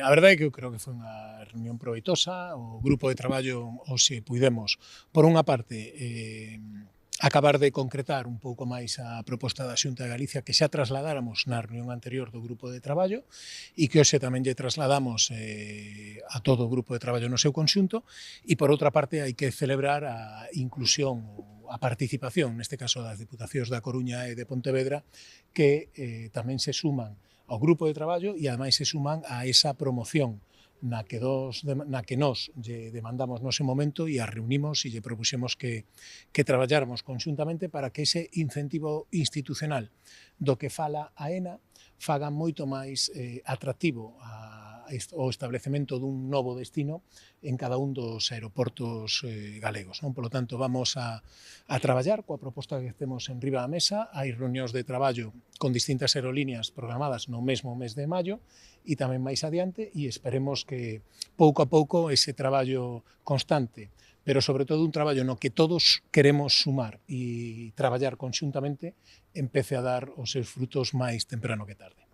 A verdade é que eu creo que foi unha reunión proveitosa. O grupo de traballo, hoxe puidemos, por unha parte, acabar de concretar un pouco máis a proposta da Xunta de Galicia que xa trasladáramos na reunión anterior do grupo de traballo e que hoxe tamén lle trasladamos a todo o grupo de traballo no seu conxunto, e por outra parte hai que celebrar a inclusión, a participación, neste caso das Diputacións da Coruña e de Pontevedra, que tamén se suman ao grupo de traballo e ademais se suman a esa promoción na que nós lle demandamos no ese momento e a reunimos e lle propuxemos que traballáramos conxuntamente para que ese incentivo institucional do que fala a ENA faga moito máis atractivo o establecemento dun novo destino en cada un dos aeroportos galegos. Polo tanto, vamos a traballar coa proposta que temos en riba da mesa. Hai reunións de traballo con distintas aerolíneas programadas no mesmo mes de maio e tamén máis adiante, e esperemos que pouco a pouco ese traballo constante, pero sobre todo un traballo no que todos queremos sumar e traballar conxuntamente, empece a dar os seus frutos máis temprano que tarde.